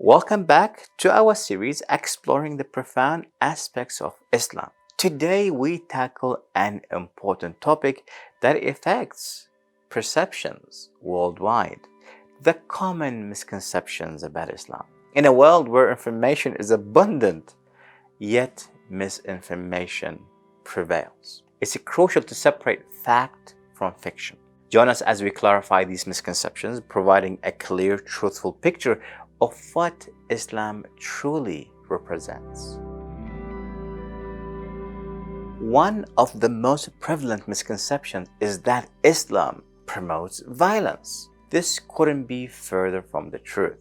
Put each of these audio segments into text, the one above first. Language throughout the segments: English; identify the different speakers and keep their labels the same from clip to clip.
Speaker 1: Welcome back to our series exploring the profound aspects of Islam. Today we tackle an important topic that affects perceptions worldwide: the common misconceptions about Islam. In a world where information is abundant, yet misinformation prevails. It's crucial to separate fact from fiction. Join us as we clarify these misconceptions, providing a clear, truthful picture of what Islam truly represents. One of the most prevalent misconceptions is that Islam promotes violence. This couldn't be further from the truth.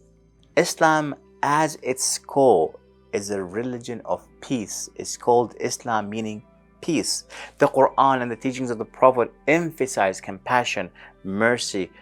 Speaker 1: Islam, as its core, is a religion of peace. It's called Islam, meaning peace. The Quran and the teachings of the Prophet emphasize compassion, mercy,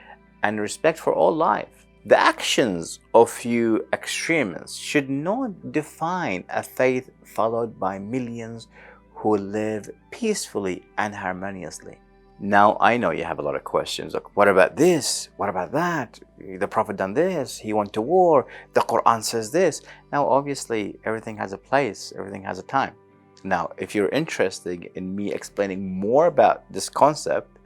Speaker 1: and respect for all life. The actions of few extremists should not define a faith followed by millions who live peacefully and harmoniously. Now, I know you have a lot of questions. Like, what about this? What about that? The Prophet done this. He went to war. The Quran says this. Now, obviously, everything has a place. Everything has a time. Now, if you're interested in me explaining more about this concept,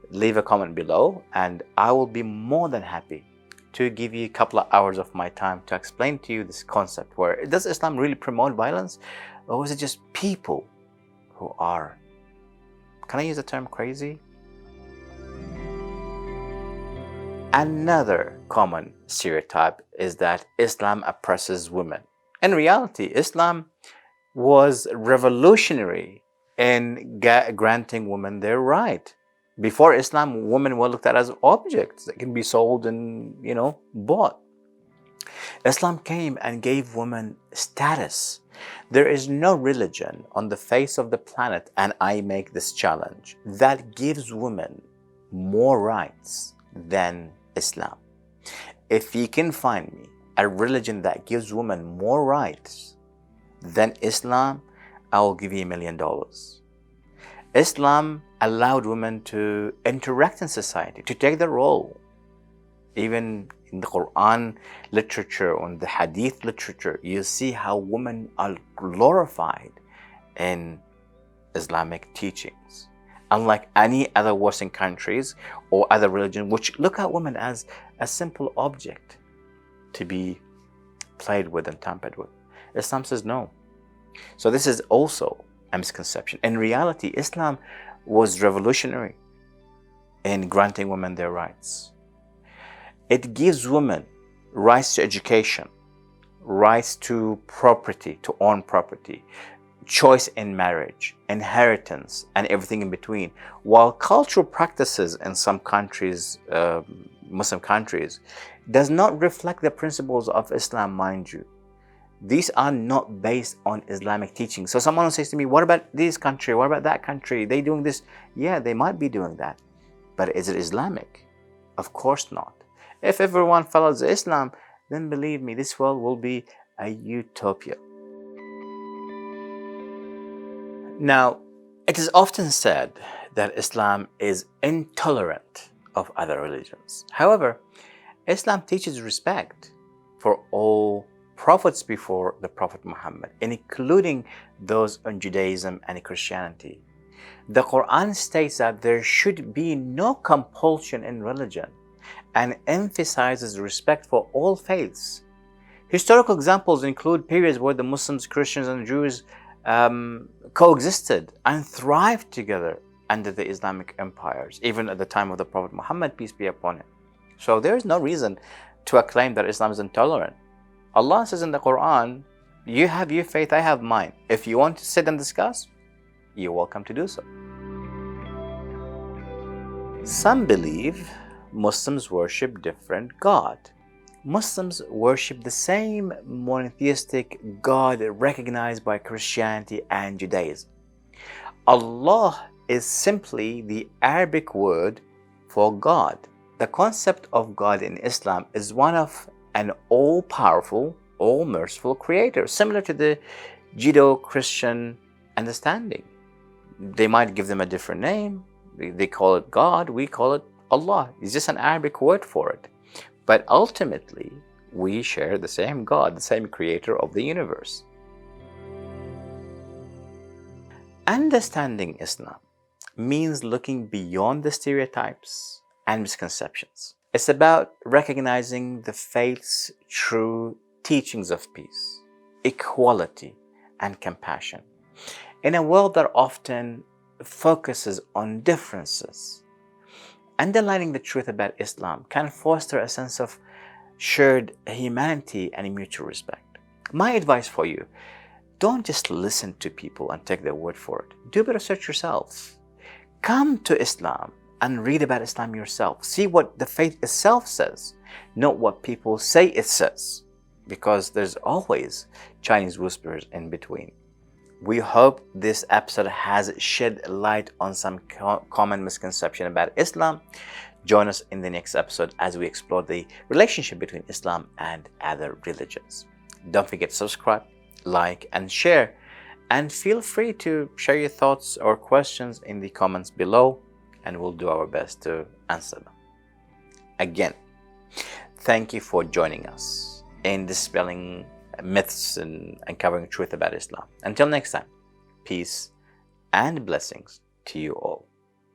Speaker 1: leave a comment below and I will be more than happy to give you a couple of hours of my time to explain to you this concept. Where does Islam really promote violence, or is it just people who are, can I use the term crazy? Another common stereotype is that Islam oppresses women. In reality, Islam was revolutionary in granting women their right. Before Islam, women were looked at as objects that can be sold and, bought. Islam came and gave women status. There is no religion on the face of the planet, and I make this challenge, that gives women more rights than Islam. If you can find me a religion that gives women more rights than Islam, I will give you $1 million. Islam allowed women to interact in society, to take their role. Even in the Quran literature, on the Hadith literature, you see how women are glorified in Islamic teachings. Unlike any other Western countries or other religion, which look at women as a simple object to be played with and tampered with, Islam says no. So this is also a misconception. In reality, Islam was revolutionary in granting women their rights. It gives women rights to education, rights to property, to own property, choice in marriage, inheritance, and everything in between. While cultural practices in some countries, Muslim countries, does not reflect the principles of Islam, mind you. These are not based on Islamic teaching. So someone says to me, what about this country? What about that country? They doing this? Yeah, they might be doing that. But is it Islamic? Of course not. If everyone follows Islam, then believe me, this world will be a utopia. Now, it is often said that Islam is intolerant of other religions. However, Islam teaches respect for all prophets before the Prophet Muhammad, including those in Judaism and Christianity. The Quran states that there should be no compulsion in religion and emphasizes respect for all faiths. Historical examples include periods where the Muslims, Christians, and Jews coexisted and thrived together under the Islamic empires, even at the time of the Prophet Muhammad, peace be upon him. So there is no reason to acclaim that Islam is intolerant. Allah says in the Quran, you have your faith, I have mine. If you want to sit and discuss, you're welcome to do so. Some believe Muslims worship different God. Muslims worship the same monotheistic God recognized by Christianity and Judaism. Allah is simply the Arabic word for God. The concept of God in Islam is one of an all-powerful, all-merciful creator, similar to the Judeo-Christian understanding. They might give them a different name. They call it God, we call it Allah. It's just an Arabic word for it. But ultimately, we share the same God, the same creator of the universe. Understanding Islam means looking beyond the stereotypes and misconceptions. It's about recognizing the faith's true teachings of peace, equality, and compassion. In a world that often focuses on differences, underlining the truth about Islam can foster a sense of shared humanity and mutual respect. My advice for you: don't just listen to people and take their word for it. Do a bit of research yourself. Come to Islam and read about Islam yourself. See what the faith itself says, not what people say it says, because there's always Chinese whispers in between. We hope this episode has shed light on some common misconception about Islam. Join us in the next episode as we explore the relationship between Islam and other religions. Don't forget to subscribe, like, and share. And feel free to share your thoughts or questions in the comments below, and we'll do our best to answer them. Again, thank you for joining us in dispelling myths and uncovering truth about Islam. Until next time, peace and blessings to you all.